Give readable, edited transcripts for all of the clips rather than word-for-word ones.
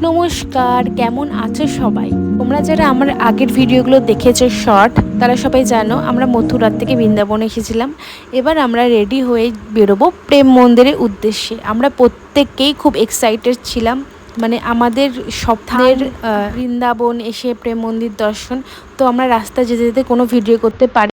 নমস্কার, কেমন আছো সবাই? তোমরা যারা আমার আগের ভিডিওগুলো দেখেছো শর্ট, তারা সবাই জানো আমরা মথুরার থেকে বৃন্দাবন এসেছিলাম। এবার আমরা রেডি হয়ে বেরোবো প্রেম মন্দিরের উদ্দেশ্যে। আমরা প্রত্যেককেই খুব এক্সাইটেড ছিলাম, মানে আমাদের স্বপ্নের বৃন্দাবন এসে প্রেম মন্দির দর্শন। তো আমরা রাস্তায় যেতে যেতে কোনো ভিডিও করতে পারি।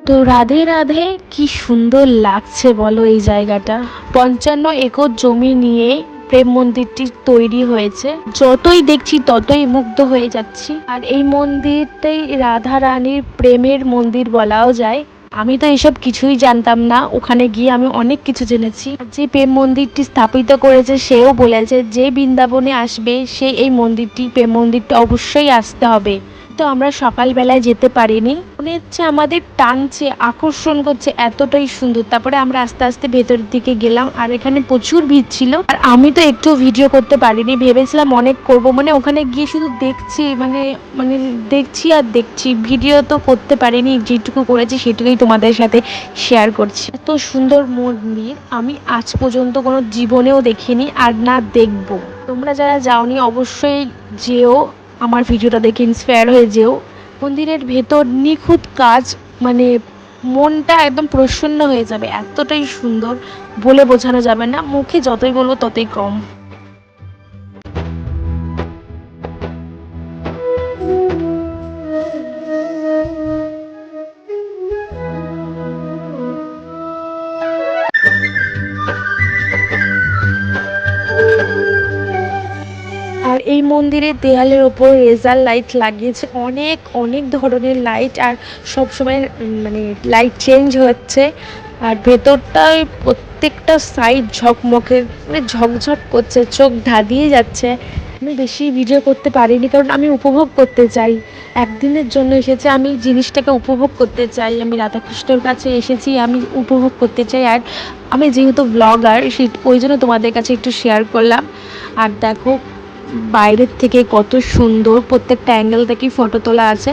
তো রাধে রাধে, কি সুন্দর লাগছে বলো এই জায়গাটা। 55 একর জমি নিয়ে প্রেম মন্দিরটি তৈরি হয়েছে। যতই দেখছি ততই মুগ্ধ হয়ে যাচ্ছি। আর এই মন্দিরটাই রাধা রানীর প্রেমের মন্দির বলাও যায়। আমি তো এসব কিছুই জানতাম না, ওখানে গিয়ে আমি অনেক কিছু জেনেছি। যে প্রেম মন্দিরটি স্থাপিত করেছে সেও বলেছে যে বৃন্দাবনে আসবে সে এই মন্দিরটি প্রেম মন্দিরটা অবশ্যই আসতে হবে। তো আমরা সকালবেলায় যেতে পারিনি, মনে হচ্ছে আমাদের টানছে, আকর্ষণ করছে, এতটাই সুন্দর। তারপরে আমরা আস্তে আস্তে ভেতরের দিকে গেলাম, আর এখানে প্রচুর ভিড় ছিল। আর আমি তো একটু ভিডিও করতে পারিনি, ভেবেছিলাম অনেক করব, মানে ওখানে গিয়ে শুধু দেখছি, মানে মানে দেখছি আর দেখছি, ভিডিও তো করতে পারিনি। যেটুকু করেছি সেটুকুই তোমাদের সাথে শেয়ার করছি। এত সুন্দর মন্দির আমি আজ পর্যন্ত কোনো জীবনেও দেখিনি, আর না দেখবো। তোমরা যারা যাওনি অবশ্যই যেও, আমার ভিডিওটা দেখে ইন্সপায়ার হয়ে যেও। মন্দিরের ভেতর নিখুঁত কাজ, মানে মনটা একদম প্রসন্ন হয়ে যাবে, এতটাই সুন্দর, বলে বোঝানো যাবে না, মুখে যতই বলবো ততই কম। আর এই মন্দিরের দেয়ালের ওপর লেজার লাইট লাগিয়েছে, অনেক অনেক ধরনের লাইট, আর সব সময় মানে লাইট চেঞ্জ হচ্ছে। আর ভেতরটায় প্রত্যেকটা সাইড ঝকমকে, মানে ঝকঝক করছে, চোখ ধাঁধিয়ে যাচ্ছে। আমি বেশি ভিডিও করতে পারিনি, কারণ আমি উপভোগ করতে চাই। একদিনের জন্য এসেছে, আমি জিনিসটাকে উপভোগ করতে চাই। আমি রাধাকৃষ্ণর কাছে এসেছি, আমি উপভোগ করতে চাই। আর আমি যেহেতু ব্লগার, ওই জন্য তোমাদের কাছে একটু শেয়ার করলাম। আর দেখো বাইরের থেকে কত সুন্দর, প্রত্যেকটা অ্যাঙ্গেল থেকেই ফটো তোলা আছে।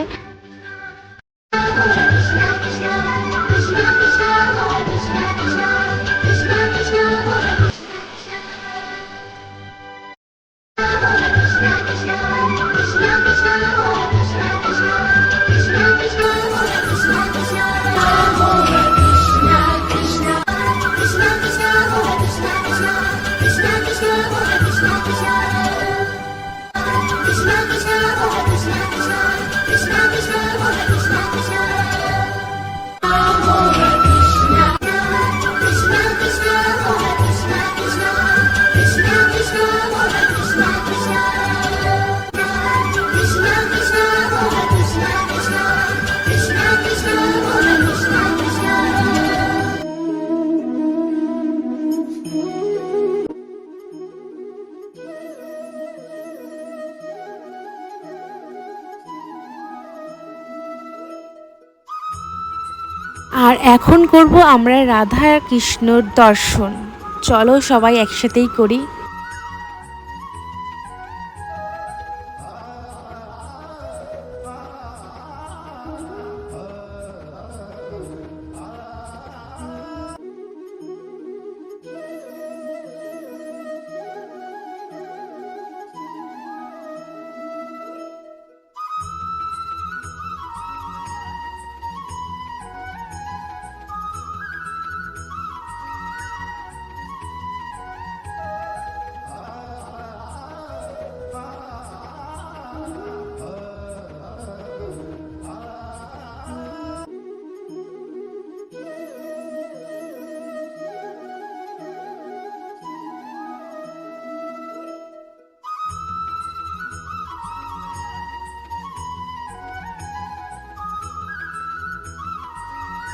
আর এখন করব আমরা রাধা কৃষ্ণর দর্শন। চলো সবাই একসাথেই করি।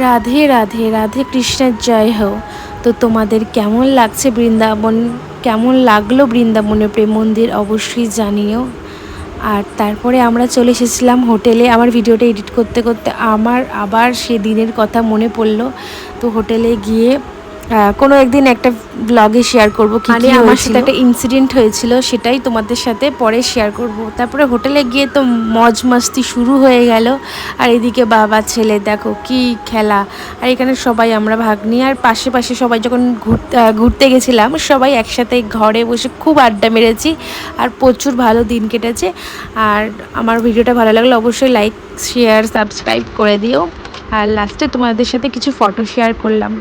রাধে রাধে, রাধে কৃষ্ণের জয় হো। তো তোমাদের কেমন লাগছে বৃন্দাবন, কেমন লাগলো বৃন্দাবনের প্রেম মন্দির অবশ্যই জানিও। আর তারপরে আমরা চলে এসেছিলাম হোটেলে। আমার ভিডিওটা এডিট করতে করতে আমার আবার সে দিনের কথা মনে পড়লো। তো হোটেলে গিয়ে কোনো একদিন একটা ব্লগে শেয়ার করব কি কি আমার সাথে একটা ইনসিডেন্ট হয়েছিল, সেটাই তোমাদের সাথে পরে শেয়ার করব। তারপরে হোটেলে গিয়ে তো মজ মাস্তি শুরু হয়ে গেল। আর এদিকে বাবা ছেলে দেখো কি খেলা। আর এখানে সবাই আমরা ভাগ নিই। আর পাশে পাশে সবাই যখন ঘুরতে গেছিলাম সবাই একসাথে ঘরে বসে খুব আড্ডা মেরেছি আর প্রচুর ভালো দিন কেটেছে। আর আমার ভিডিওটা ভালো লাগলে অবশ্যই লাইক শেয়ার সাবস্ক্রাইব করে দিও। আর লাস্টে তোমাদের সাথে কিছু ফটো শেয়ার করলাম।